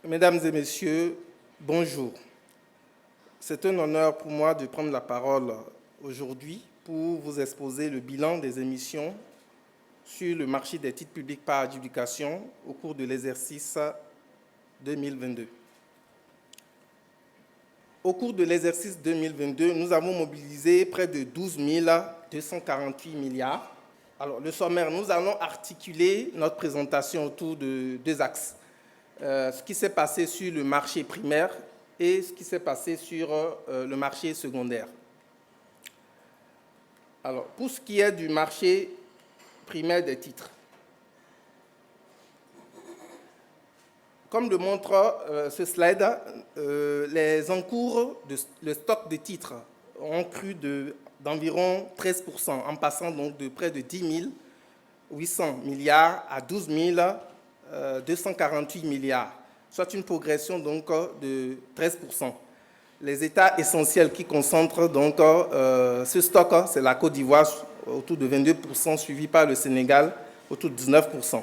Mesdames et messieurs, bonjour. C'est un honneur pour moi de prendre la parole aujourd'hui pour vous exposer le bilan des émissions sur le marché des titres publics par adjudication au cours de l'exercice 2022. Au cours de l'exercice 2022, nous avons mobilisé près de 12 248 milliards. Alors, le sommaire, nous allons articuler notre présentation autour de deux axes. Ce qui s'est passé sur le marché primaire et ce qui s'est passé sur le marché secondaire. Alors, pour ce qui est du marché primaire des titres, comme le montre ce slide, les encours, le stock de titres ont cru d'environ 13%, en passant donc de près de 10 800 milliards à 12 248 milliards, soit une progression donc de 13%. Les États essentiels qui concentrent donc ce stock, c'est la Côte d'Ivoire autour de 22%, suivi par le Sénégal autour de 19%.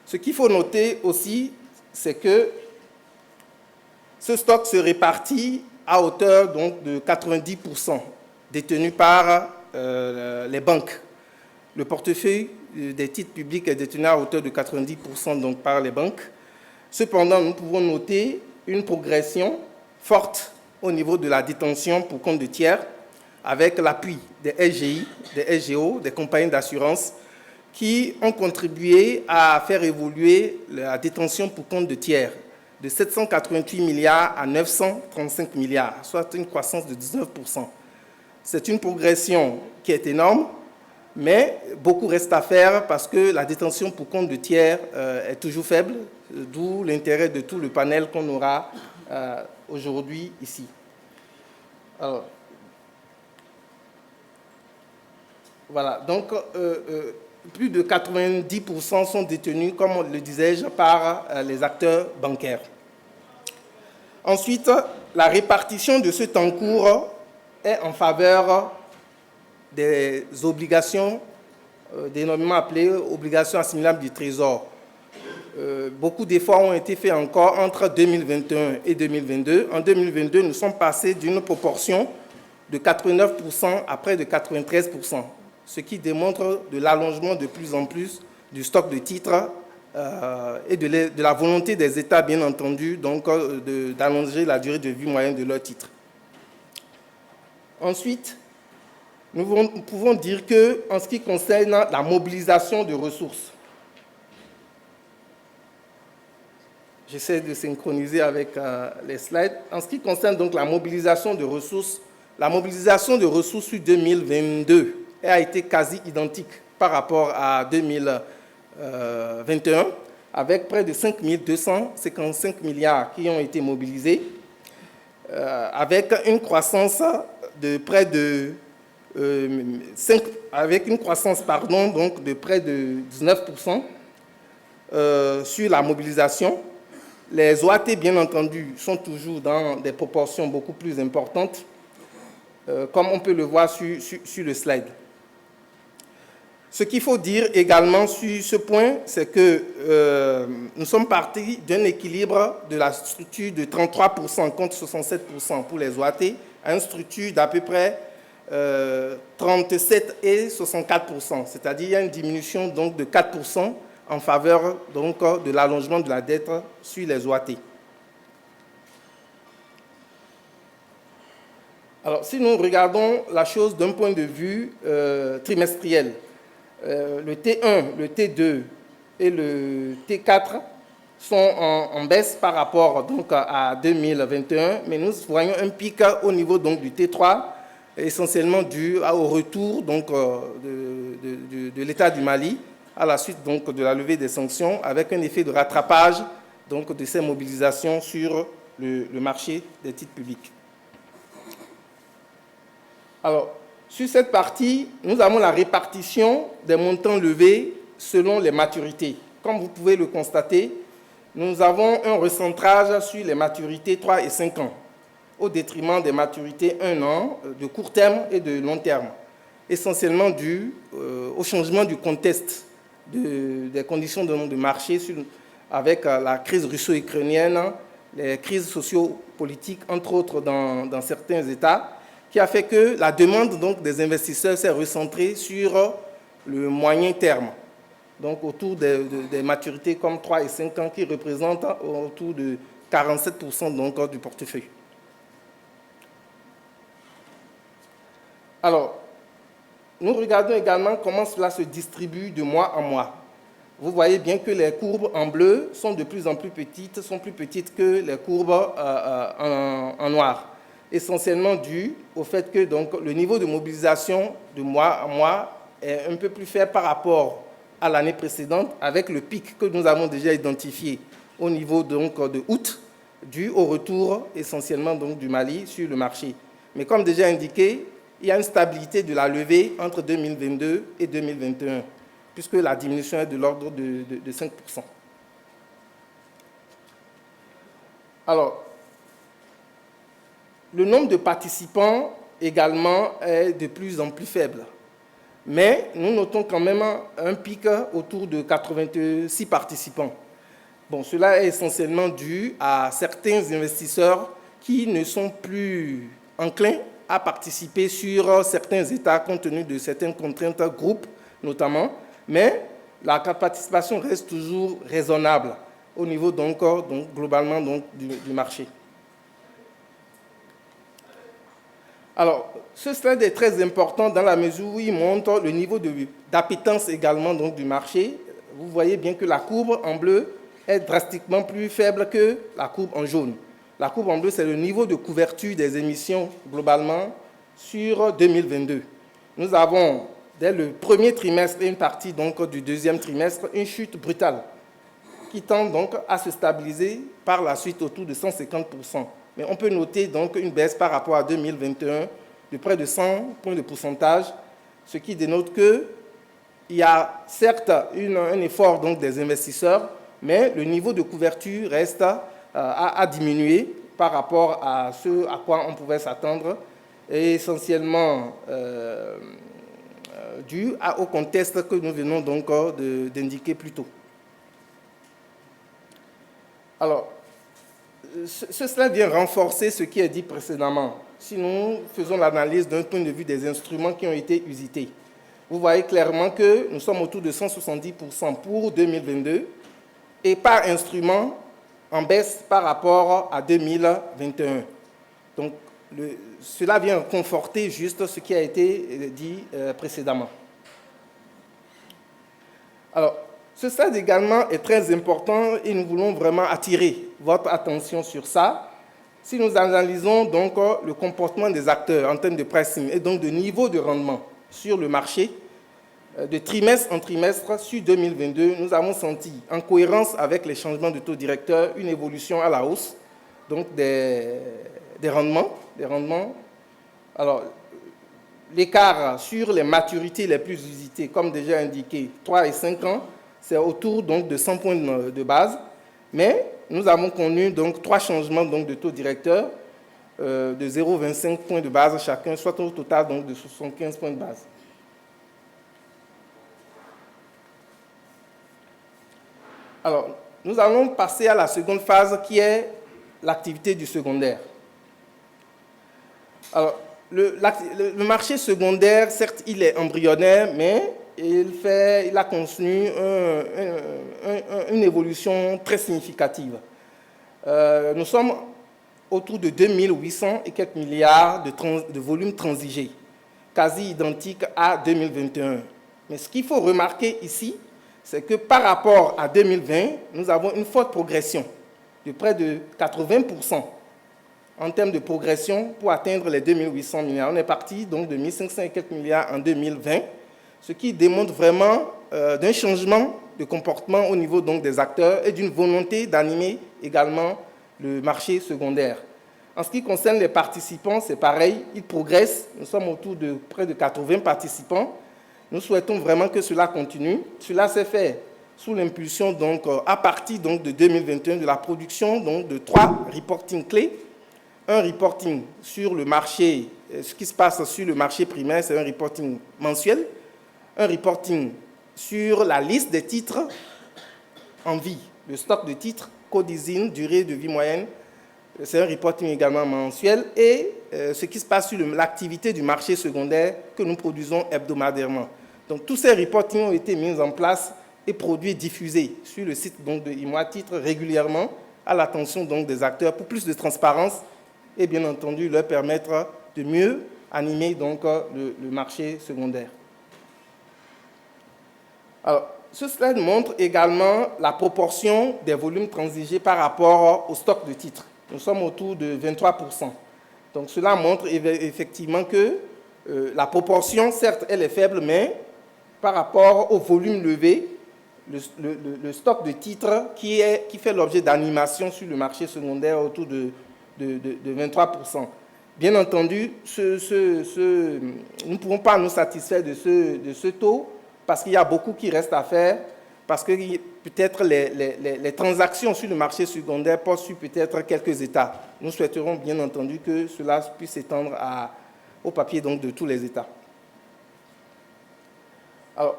Ce qu'il faut noter aussi, c'est que ce stock se répartit à hauteur donc de 90%, détenu par les banques. Le portefeuille des titres publics est détenu à hauteur de 90% donc par les banques. Cependant, nous pouvons noter une progression forte au niveau de la détention pour compte de tiers, avec l'appui des SGI, des SGO, des compagnies d'assurance, qui ont contribué à faire évoluer la détention pour compte de tiers de 788 milliards à 935 milliards, soit une croissance de 19%. C'est une progression qui est énorme, mais beaucoup reste à faire parce que la détention pour compte de tiers est toujours faible, d'où l'intérêt de tout le panel qu'on aura aujourd'hui ici. Alors, voilà, donc plus de 90% sont détenus, comme le disais-je, par les acteurs bancaires. Ensuite, la répartition de cet encours est en faveur des obligations, dénommément appelées obligations assimilables du Trésor. Beaucoup d'efforts ont été faits encore entre 2021 et 2022. En 2022, nous sommes passés d'une proportion de 89% à près de 93%, ce qui démontre de l'allongement de plus en plus du stock de titres et de la volonté des États, bien entendu, donc d'allonger la durée de vie moyenne de leurs titres. Ensuite, nous pouvons dire qu'en ce qui concerne la mobilisation de ressources, j'essaie de synchroniser avec les slides. En ce qui concerne donc la mobilisation de ressources sur 2022 a été quasi identique par rapport à 2021, avec près de 5 255 milliards qui ont été mobilisés, avec une croissance de près de donc de près de 19% sur la mobilisation. Les OAT, bien entendu, sont toujours dans des proportions beaucoup plus importantes, comme on peut le voir sur le slide. Ce qu'il faut dire également sur ce point, c'est que nous sommes partis d'un équilibre de la structure de 33% contre 67% pour les OAT, à une structure d'à peu près 37 et 64%, c'est-à-dire il y a une diminution donc de 4% en faveur donc de l'allongement de la dette sur les OAT. Alors, si nous regardons la chose d'un point de vue trimestriel, le T1, le T2 et le T4 sont en baisse par rapport donc à 2021, mais nous voyons un pic au niveau donc du T3, essentiellement dû au retour donc de l'État du Mali à la suite donc de la levée des sanctions, avec un effet de rattrapage donc de ces mobilisations sur le marché des titres publics. Alors, sur cette partie, nous avons la répartition des montants levés selon les maturités. Comme vous pouvez le constater, nous avons un recentrage sur les maturités 3 et 5 ans, au détriment des maturités 1 an, de court terme et de long terme, essentiellement dû au changement du contexte des conditions de marché avec la crise russo-ukrainienne, les crises socio-politiques, entre autres dans certains États, qui a fait que la demande donc, des investisseurs s'est recentrée sur le moyen terme, donc autour des maturités comme 3 et 5 ans, qui représentent autour de 47% donc, du portefeuille. Alors, nous regardons également comment cela se distribue de mois en mois. Vous voyez bien que les courbes en bleu sont de plus en plus petites, sont plus petites que les courbes en noir, essentiellement dû au fait que donc, le niveau de mobilisation de mois en mois est un peu plus faible par rapport à l'année précédente, avec le pic que nous avons déjà identifié au niveau donc, de août, dû au retour essentiellement donc, du Mali sur le marché. Mais comme déjà indiqué, il y a une stabilité de la levée entre 2022 et 2021, puisque la diminution est de l'ordre de 5%. Alors, le nombre de participants également est de plus en plus faible. Mais nous notons quand même un pic autour de 86 participants. Bon, cela est essentiellement dû à certains investisseurs qui ne sont plus enclins à participer sur certains États compte tenu de certaines contraintes groupes notamment, mais la participation reste toujours raisonnable au niveau donc globalement donc, du marché. Alors, ce slide est très important dans la mesure où il montre le niveau d'appétence également donc, du marché. Vous voyez bien que la courbe en bleu est drastiquement plus faible que la courbe en jaune. La courbe en bleu, c'est le niveau de couverture des émissions globalement sur 2022. Nous avons, dès le premier trimestre et une partie donc, du deuxième trimestre, une chute brutale qui tend donc à se stabiliser par la suite autour de 150%. Mais on peut noter donc une baisse par rapport à 2021 de près de 100 points de pourcentage, ce qui dénote qu'il y a certes un effort donc, des investisseurs, mais le niveau de couverture reste à diminuer par rapport à ce à quoi on pouvait s'attendre, et essentiellement dû au contexte que nous venons donc d'indiquer plus tôt. Alors, ce slide vient renforcer ce qui est dit précédemment. Si nous faisons l'analyse d'un point de vue des instruments qui ont été usités, vous voyez clairement que nous sommes autour de 170% pour 2022 et par instrument en baisse par rapport à 2021. Donc, cela vient conforter juste ce qui a été dit précédemment. Alors, ce slide également est très important et nous voulons vraiment attirer votre attention sur ça. Si nous analysons donc le comportement des acteurs en termes de pricing et donc de niveau de rendement sur le marché, de trimestre en trimestre sur 2022, nous avons senti, en cohérence avec les changements de taux directeur, une évolution à la hausse donc des rendements. Alors, l'écart sur les maturités les plus usitées, comme déjà indiqué, 3 et 5 ans, c'est autour donc, de 100 points de base. Mais nous avons connu donc, 3 changements donc, de taux directeur de 0,25 points de base chacun, soit au total donc, de 75 points de base. Alors, nous allons passer à la seconde phase qui est l'activité du secondaire. Alors, le marché secondaire, certes, il est embryonnaire, mais il a connu une évolution très significative. Nous sommes autour de 2800 et quelques milliards de volume transigé, quasi identique à 2021. Mais ce qu'il faut remarquer ici, c'est que par rapport à 2020, nous avons une forte progression de près de 80% en termes de progression pour atteindre les 2800 milliards. On est parti donc de 1500 et quelques milliards en 2020, ce qui démontre vraiment d'un changement de comportement au niveau donc, des acteurs et d'une volonté d'animer également le marché secondaire. En ce qui concerne les participants, c'est pareil, ils progressent. Nous sommes autour de près de 80 participants. Nous souhaitons vraiment que cela continue. Cela s'est fait sous l'impulsion, donc, à partir donc, de 2021, de la production donc, de 3 reportings clés. Un reporting sur le marché, ce qui se passe sur le marché primaire, c'est un reporting mensuel. Un reporting sur la liste des titres en vie le stock de titres, code d'usine, durée de vie moyenne. C'est un reporting également mensuel. Et ce qui se passe sur l'activité du marché secondaire que nous produisons hebdomadairement. Donc, tous ces reportings ont été mis en place et produits diffusés sur le site donc, de IMOA Titres régulièrement à l'attention donc, des acteurs pour plus de transparence et bien entendu leur permettre de mieux animer donc, le marché secondaire. Alors, ce slide montre également la proportion des volumes transigés par rapport au stock de titres. Nous sommes autour de 23%. Donc, cela montre effectivement que la proportion, certes, elle est faible, mais par rapport au volume levé, le stock de titres qui fait l'objet d'animation sur le marché secondaire autour de 23%. Bien entendu, nous ne pouvons pas nous satisfaire de ce taux parce qu'il y a beaucoup qui reste à faire, parce que peut-être les transactions sur le marché secondaire portent sur peut-être quelques États. Nous souhaiterons bien entendu que cela puisse s'étendre au papier donc, de tous les États. Alors,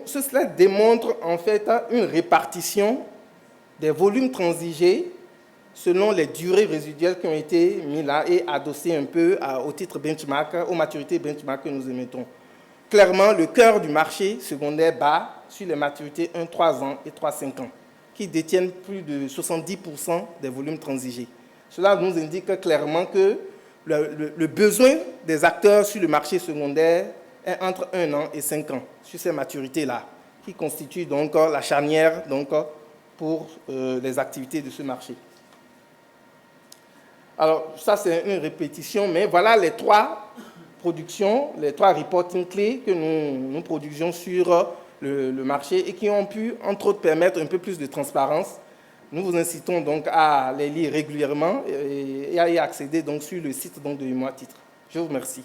ce slide démontre en fait une répartition des volumes transigés selon les durées résiduelles qui ont été mises là et adossées un peu au titre benchmark, aux maturités benchmark que nous émettons. Clairement, le cœur du marché secondaire bat sur les maturités 1, 3 ans et 3, 5 ans, qui détiennent plus de 70% des volumes transigés. Cela nous indique clairement que le besoin des acteurs sur le marché secondaire est entre 1 an et 5 ans, sur ces maturités-là, qui constituent donc la charnière donc, pour les activités de ce marché. Alors, ça c'est une répétition, mais voilà les 3 productions, les 3 reporting clés que nous produisions sur le marché et qui ont pu, entre autres, permettre un peu plus de transparence. Nous vous incitons donc à les lire régulièrement et à y accéder donc, sur le site donc, de IMOA Titres. Je vous remercie.